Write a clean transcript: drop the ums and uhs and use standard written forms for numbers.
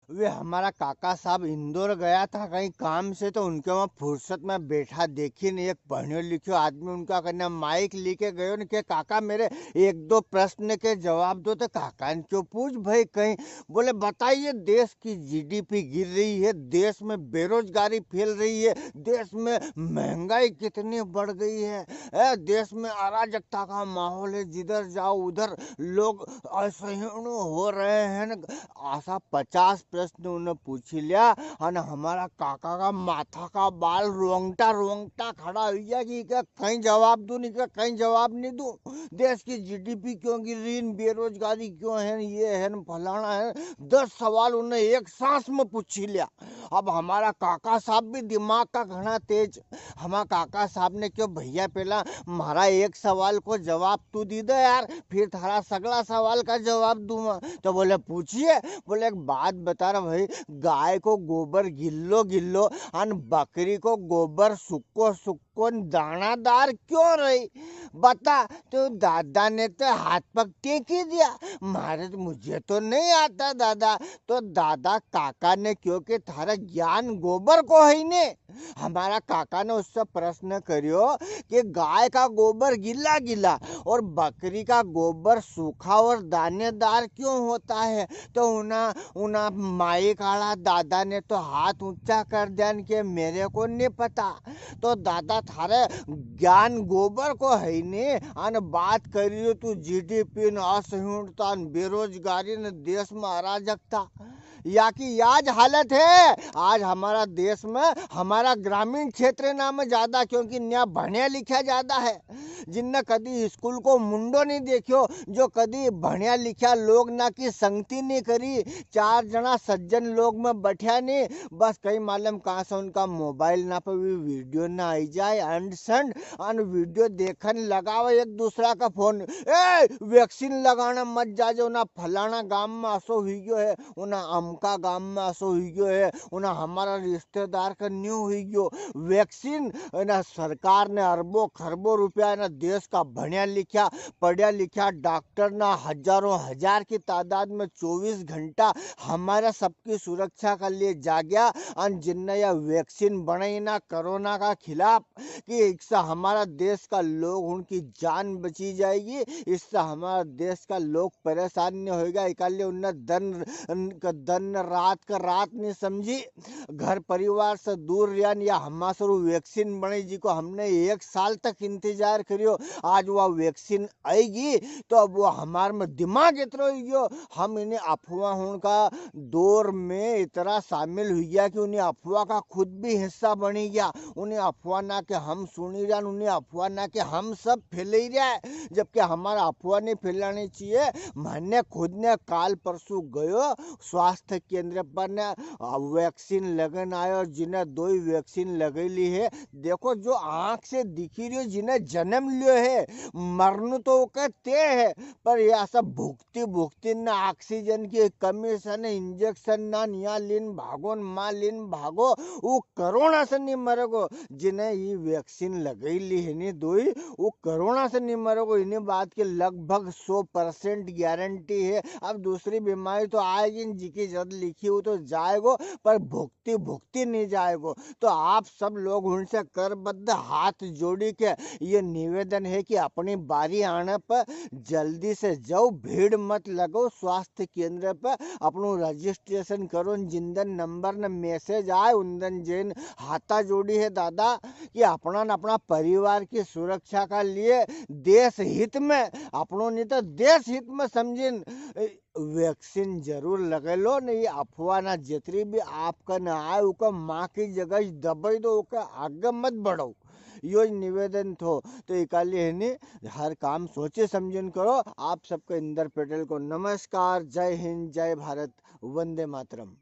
वे हमारा काका साहब इंदौर गया था कहीं काम से, तो उनके वहाँ फुर्सत में बैठा देखी नहीं, एक पढ़ने लिखे आदमी उनका कहना माइक लेके गयो न के काका मेरे एक दो प्रश्न के जवाब दो। तो काका ने क्यों पूछ भाई कहीं, बोले बताइए देश की जीडीपी गिर रही है, देश में बेरोजगारी फैल रही है, देश में महंगाई कितनी बढ़ गई है, देश में अराजकता का माहौल है, जिधर जाओ उधर लोग असहिष्णु हो रहे हैं न। ऐसा 50 प्रश्न उन्हें पूछ लिया और हमारा काका का माथा का बाल रोंगटा रोंगटा खड़ा हो गया कि क्या कहीं जवाब दूं, नहीं क्या कहीं जवाब नहीं दूं, देश की जीडीपी क्यों गिर रही, बेरोजगारी क्यों है, ये है न फलाना है। 10 सवाल उन्हें एक सांस में पूछ लिया। अब हमारा काका साहब भी दिमाग का घना तेज, हमारा काका साहब ने क्यों भैया पहला हमारा एक सवाल को जवाब तू दी दे यार, फिर थारा सगला सवाल का जवाब दूंगा। तो बोले पूछिए। बोले एक बात बता रहा भाई, गाय को गोबर गिल्लो गिल्लो और बकरी को गोबर सुक्को सुक्को दानादार क्यों रही, बता। तो दादा ने तो हाथ पग टेक ही दिया, मारे तो मुझे तो नहीं आता दादा। तो दादा काका ने क्योंकि थारा ज्ञान गोबर को है ने, हमारा काका ने उससे प्रश्न करियो कि गाय का गोबर गीला गीला और बकरी का गोबर सूखा और दानेदार क्यों होता है। तो उना माई काला दादा ने तो हाथ ऊंचा कर दिया कि मेरे को नहीं पता। तो दादा थारे ज्ञान गोबर को है ने, अन बात करियो तू जीडीपी न असहिष्णुता न बेरोजगारी न देश में अराजकता, या की आज हालत है। आज हमारा देश में हमारा ग्रामीण क्षेत्र नाम ज्यादा, क्योंकि यहाँ बढ़िया लिखा ज्यादा है। जिनने कदी स्कूल को मुंडो नहीं देखियो, जो कदी बढ़िया लिखा लोग ना की संगति नहीं करी, 4 जना सज्जन लोग में बैठा नहीं, बस कहीं मालूम कहाँ से उनका मोबाइल ना पे वीडियो ना आई जाए, अंड संड अन वीडियो देखने लगाओ एक दूसरा का फोन, ए वैक्सीन लगाना मत जाजो ना, फलाना गांव में असो हुई गयो है, उना अमका गांव में असो हुई गयो है, उना हमारा रिश्तेदार का न्यू हुई गयो। वैक्सीन ना सरकार ने अरबों खरबों रुपया ना देश का बढ़िया लिखा पढ़िया लिखा डॉक्टर ना हजारों हजार की तादाद में 24 घंटा हमारा सबकी सुरक्षा के लिए जागया, और जिनने यह वैक्सीन बनाई ना कोरोना का खिलाफ कि इससे हमारा देश का लोग उनकी जान बची जाएगी, इससे हमारा देश का लोग परेशान नहीं होगा। इकाले उन्हें दिन रात का रात नहीं समझी, घर परिवार से दूर रियान या हमारे वैक्सीन बने जी को हमने 1 साल तक इंतजार करियो, आज वह वैक्सीन आएगी तो अब वो हमारे में दिमाग इतना हो गयो, हम इन्हें अफवाहों का दौर में इतना शामिल हो गया कि उन्हें अफवाह का खुद भी हिस्सा बनी गया। उन्हें अफवाह ना के हम सुनी रहा, उन्हें अफवाह ना के हम सब फैल ही रहा है, जबकि हमारा अफवाह नहीं फैलानी चाहिए। मैंने खुद ने काल परसों गयो स्वास्थ्य केंद्र पर ने वैक्सीन लगन आयो, जिन्हें 2 वैक्सीन लगेली है, देखो जो आंख से दिखी रही, जिन्हें जन्म लियो है, मरनु तो कहते है, पर यह सब भुगती भुगती न ऑक्सीजन की कमी से न इंजेक्शन ना निया लिन भागो न माँ लिन भागो, वो कोरोना से नहीं मरेगो। जिन्हें ये वैक्सीन लगेली है नहीं 2 वो कोरोना से नहीं मरेगो, इन्हीं बात की लगभग 100% गारंटी है। अब दूसरी बीमारी तो आएगी जी की जद लिखी हो तो जाएगो, पर भुगती भुगती नहीं जाएगो। तो आप सब लोग उनसे करबद्ध हाथ जोड़ी के ये निवेदन है कि अपनी बारी आने पर जल्दी से जाओ, भीड़ मत लगो, स्वास्थ्य केंद्र पर अपनो रजिस्ट्रेशन करो, जिंदन नंबर न मैसेज आए उनदन जैन हाथा जोड़ी है दादा कि अपना न अपना परिवार की सुरक्षा का लिए देश हित में अपनों नहीं तो देश हित में समझिन वैक्सीन जरूर लगे लो। नहीं अफवाह ना जितनी भी आपका न आए उका माँ की जगह दबाई दो, उका आगे मत बढ़ो, यो निवेदन थो। तो इकाली है नी हर काम सोचे समझन करो। आप सबको इंदर पटेल को नमस्कार, जय हिंद, जय भारत, वंदे मातरम।